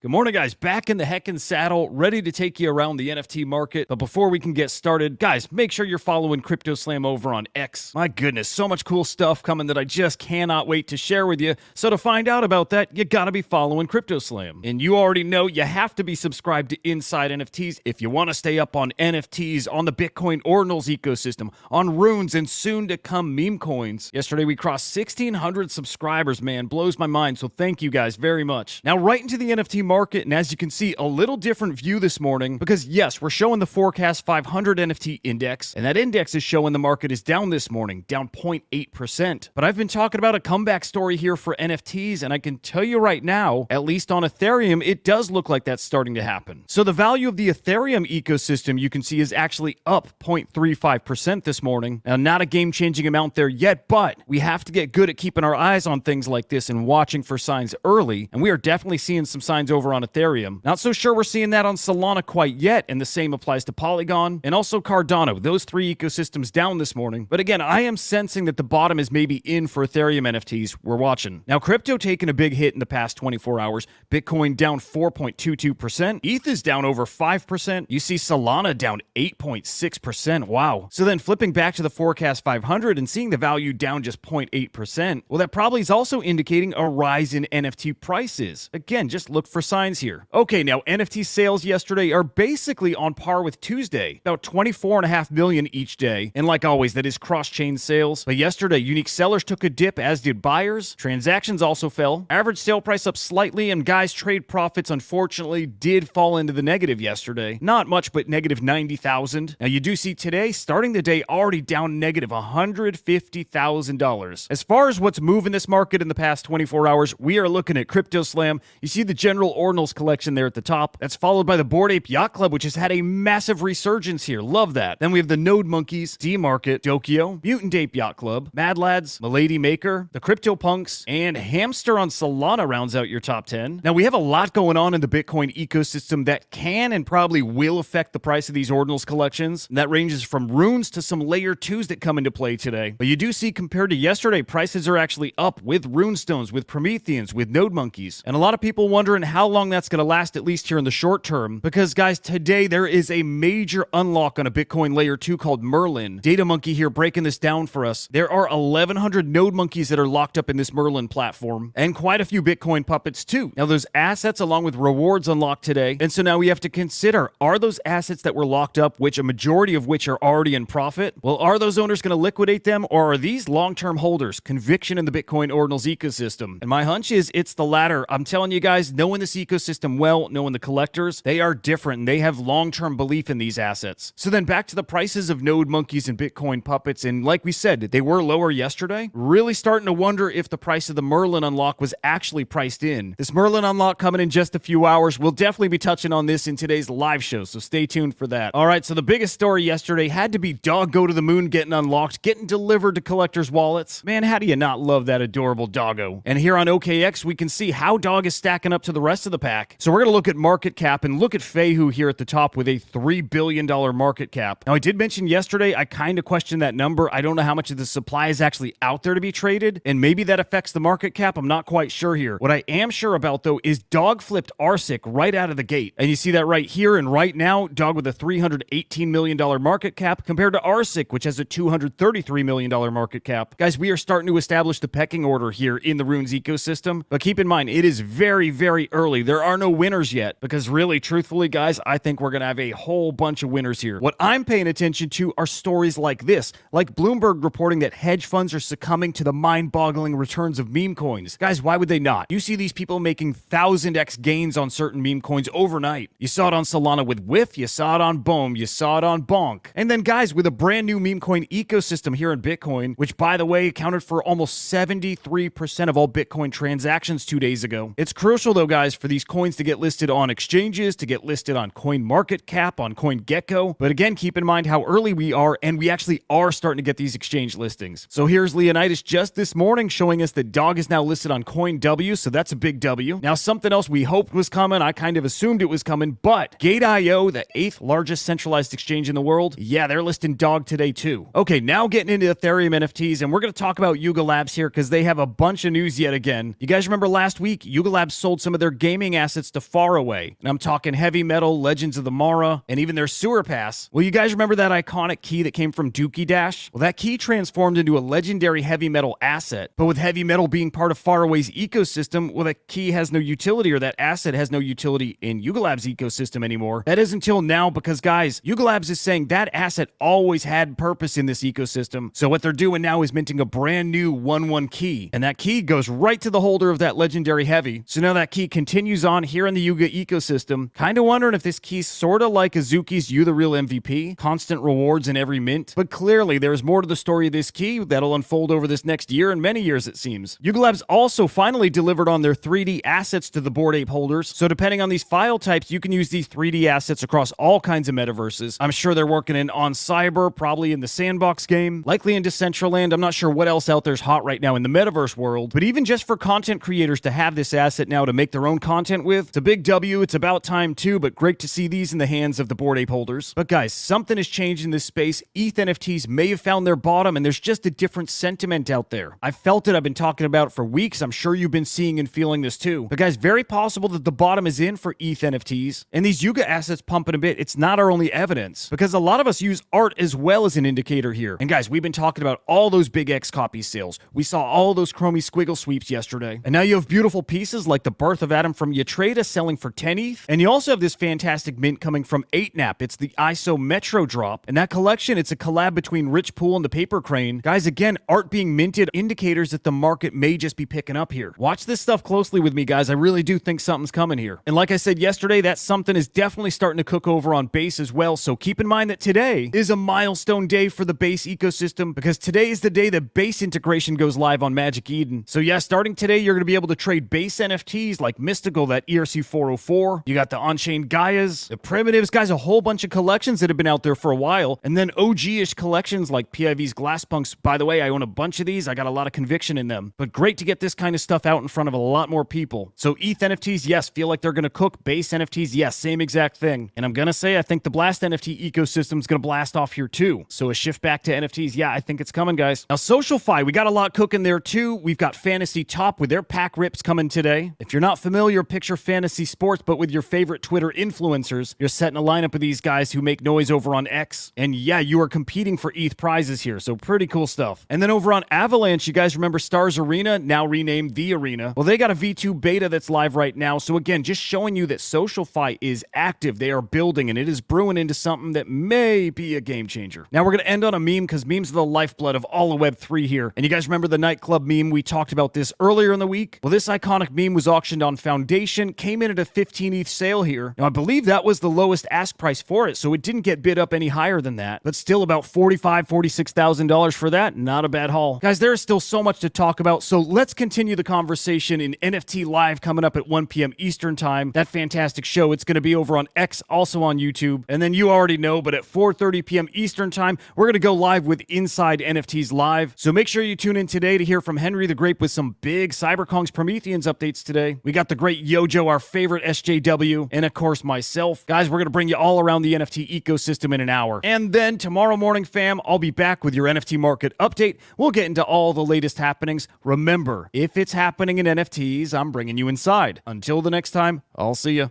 Good morning, guys. Back in the heckin' saddle, ready to take you around the NFT market. But before we can get started, guys, make sure you're following CryptoSlam over on X. My goodness, so much cool stuff coming that I just cannot wait to share with you. So to find out about that, you gotta be following CryptoSlam. And you already know you have to be subscribed to Inside NFTs if you want to stay up on NFTs, on the Bitcoin Ordinals ecosystem, on runes, and soon to come meme coins. Yesterday, we crossed 1,600 subscribers, man. Blows my mind, so thank you guys very much. Now, right into the NFT market, and as you can see, a little different view this morning because yes, we're showing the forecast 500 NFT index, and that index is showing the market is down this morning, down 0.8%. But I've been talking about a comeback story here for NFTs, and I can tell you right now, at least on Ethereum, it does look like that's starting to happen. So the value of the Ethereum ecosystem, you can see, is actually up 0.35% this morning. Now, not a game-changing amount there yet, but we have to get good at keeping our eyes on things like this and watching for signs early, and we are definitely seeing some signs over on Ethereum. Not so sure we're seeing that on Solana quite yet, and the same applies to Polygon and also Cardano. Those three ecosystems down this morning. But again, I am sensing that the bottom is maybe in for Ethereum NFTs. We're watching. Now, crypto taking a big hit in the past 24 hours. Bitcoin down 4.22%. ETH is down over 5%. You see Solana down 8.6%. Wow. So then flipping back to the forecast 500 and seeing the value down just 0.8%, well, that probably is also indicating a rise in NFT prices. Again, just look for signs here. Okay, now NFT sales yesterday are basically on par with Tuesday, about 24.5 million each day. And like always, that is cross-chain sales. But yesterday, unique sellers took a dip, as did buyers. Transactions also fell. Average sale price up slightly, and guys, trade profits unfortunately did fall into the negative yesterday. Not much, but negative 90,000. Now you do see today, starting the day already down negative $150,000. As far as what's moving this market in the past 24 hours, we are looking at CryptoSlam. You see the general Ordinals collection there at the top. That's followed by the Bored Ape Yacht Club, which has had a massive resurgence here. Love that. Then we have the Node Monkeys, D-Market, Dokio, Mutant Ape Yacht Club, Mad Lads, Milady Maker, the CryptoPunks, and Hamster on Solana rounds out your top 10. Now we have a lot going on in the Bitcoin ecosystem that can and probably will affect the price of these Ordinals collections. And that ranges from runes to some layer 2s that come into play today. But you do see compared to yesterday, prices are actually up with runestones, with Prometheans, with Node Monkeys. And a lot of people wondering how long that's going to last, at least here in the short term, because guys, today there is a major unlock on a Bitcoin layer 2 called Merlin. Data Monkey here breaking this down for us. There are 1,100 Node Monkeys that are locked up in this Merlin platform, and quite a few Bitcoin puppets too. Now those assets along with rewards unlocked today, and so now we have to consider, are those assets that were locked up, which a majority of which are already in profit, well, are those owners going to liquidate them, or are these long-term holders? Conviction in the Bitcoin Ordinals ecosystem. And my hunch is it's the latter. I'm telling you guys, knowing this ecosystem well, knowing the collectors, they are different and they have long-term belief in these assets. So then back to the prices of Node Monkeys and Bitcoin puppets, and like we said, they were lower yesterday. Really starting to wonder if the price of the Merlin unlock was actually priced in. This Merlin unlock coming in just a few hours. We'll definitely be touching on this in today's live show, so stay tuned for that. All right, so the biggest story yesterday had to be Dog Go to the Moon getting unlocked, getting delivered to collectors' wallets. Man, how do you not love that adorable doggo? And here on OKX, we can see how Dog is stacking up to the rest of the pack. So we're going to look at market cap and look at Feihu here at the top with a $3 billion market cap. Now, I did mention yesterday, I kind of questioned that number. I don't know how much of the supply is actually out there to be traded, and maybe that affects the market cap. I'm not quite sure here. What I am sure about, though, is Dog flipped RSIC right out of the gate. And you see that right here and right now, Dog with a $318 million market cap compared to RSIC, which has a $233 million market cap. Guys, we are starting to establish the pecking order here in the Runes ecosystem, but keep in mind, it is very, very early. There are no winners yet, because really, truthfully, guys, I think we're going to have a whole bunch of winners here. What I'm paying attention to are stories like this, like Bloomberg reporting that hedge funds are succumbing to the mind-boggling returns of meme coins. Guys, why would they not? You see these people making 1000x gains on certain meme coins overnight. You saw it on Solana with Whiff, you saw it on Boom, you saw it on Bonk. And then, guys, with a brand new meme coin ecosystem here in Bitcoin, which, by the way, accounted for almost 73% of all Bitcoin transactions 2 days ago. It's crucial, though, guys, for these coins to get listed on exchanges, to get listed on CoinMarketCap, on CoinGecko. But again, keep in mind how early we are, and we actually are starting to get these exchange listings. So here's Leonidas just this morning showing us that Dog is now listed on CoinW, so that's a big W. Now, something else we hoped was coming, I kind of assumed it was coming, but Gate.io, the 8th largest centralized exchange in the world, yeah, they're listing Dog today too. Okay, now getting into Ethereum NFTs, and we're going to talk about Yuga Labs here because they have a bunch of news yet again. You guys remember last week, Yuga Labs sold some of their game gaming assets to far away. And I'm talking Heavy Metal, Legends of the Mara, and even their Sewer Pass. Well, you guys remember that iconic key that came from Dookie Dash? Well, that key transformed into a legendary Heavy Metal asset. But with Heavy Metal being part of Faraway's ecosystem, well, that key has no utility, or that asset has no utility in Yuga Labs' ecosystem anymore. That is until now, because guys, Yuga Labs is saying that asset always had purpose in this ecosystem. So what they're doing now is minting a brand new 1-1 key. And that key goes right to the holder of that legendary Heavy. So now that key continues on here in the Yuga ecosystem. Kinda wondering if this key's sorta like Azuki's You the Real MVP. Constant rewards in every mint. But clearly, there's more to the story of this key that'll unfold over this next year and many years, it seems. Yuga Labs also finally delivered on their 3D assets to the Bored Ape holders. So depending on these file types, you can use these 3D assets across all kinds of metaverses. I'm sure they're working in On Cyber, probably in the Sandbox game, likely in Decentraland. I'm not sure what else out there's hot right now in the metaverse world. But even just for content creators to have this asset now to make their own content with, it's a big W. It's about time too, but great to see these in the hands of the Bored Ape holders. But guys, something has changed in this space. ETH NFTs may have found their bottom, and there's just a different sentiment out there. I've felt it. I've been talking about it for weeks. I'm sure you've been seeing and feeling this too. But guys, very possible that the bottom is in for ETH NFTs. And these Yuga assets pumping a bit, it's not our only evidence, because a lot of us use art as well as an indicator here. And guys, we've been talking about all those big X copy sales. We saw all those Chromie squiggle sweeps yesterday. And now you have beautiful pieces like the Birth of Adam from Yatrada selling for 10 ETH. And you also have this fantastic mint coming from 8nap. It's the ISO Metro drop. And that collection, it's a collab between Rich Pool and the Paper Crane. Guys, again, art being minted, indicators that the market may just be picking up here. Watch this stuff closely with me, guys. I really do think something's coming here. And like I said yesterday, that something is definitely starting to cook over on BAYC as well. So keep in mind that today is a milestone day for the BAYC ecosystem, because today is the day that BAYC integration goes live on Magic Eden. So yeah, starting today, you're going to be able to trade BAYC NFTs like Mystical, that ERC 404. You got the On-Chain Gaias, the Primitives, guys, a whole bunch of collections that have been out there for a while. And then OG-ish collections like PIV's Glasspunks. By the way, I own a bunch of these. I got a lot of conviction in them. But great to get this kind of stuff out in front of a lot more people. So ETH NFTs, yes, feel like they're going to cook. BAYC NFTs, yes, same exact thing. And I'm going to say I think the Blast NFT ecosystem is going to blast off here too. So a shift back to NFTs, yeah, I think it's coming, guys. Now, SocialFi, we got a lot cooking there too. We've got Fantasy Top with their pack rips coming today. If you're not familiar, picture fantasy sports, but with your favorite Twitter influencers. You're setting a lineup of these guys who make noise over on X. And yeah, you are competing for ETH prizes here. So pretty cool stuff. And then over on Avalanche, you guys remember Stars Arena, now renamed The Arena. Well, they got a V2 beta that's live right now. So again, just showing you that SocialFi is active. They are building, and it is brewing into something that may be a game changer. Now we're going to end on a meme, because memes are the lifeblood of all of Web3 here. And you guys remember the Nightclub Meme? We talked about this earlier in the week. Well, this iconic meme was auctioned on Foundation, came in at a 15 ETH sale here. Now I believe that was the lowest ask price for it, so it didn't get bid up any higher than that. But still about $45,000, $46,000 for that. Not a bad haul. Guys, there is still so much to talk about, so let's continue the conversation in NFT Live coming up at 1 p.m. Eastern Time. That fantastic show, it's going to be over on X, also on YouTube. And then you already know, but at 4:30 p.m. Eastern Time, we're going to go live with Inside NFTs Live. So make sure you tune in today to hear from Henry the Grape with some big CyberKongz Prometheans updates today. We got the great Yojo, our favorite SJW, and of course myself. Guys, we're going to bring you all around the NFT ecosystem in an hour. And then tomorrow morning, fam, I'll be back with your NFT market update. We'll get into all the latest happenings. Remember, if it's happening in NFTs, I'm bringing you inside. Until the next time, I'll see ya.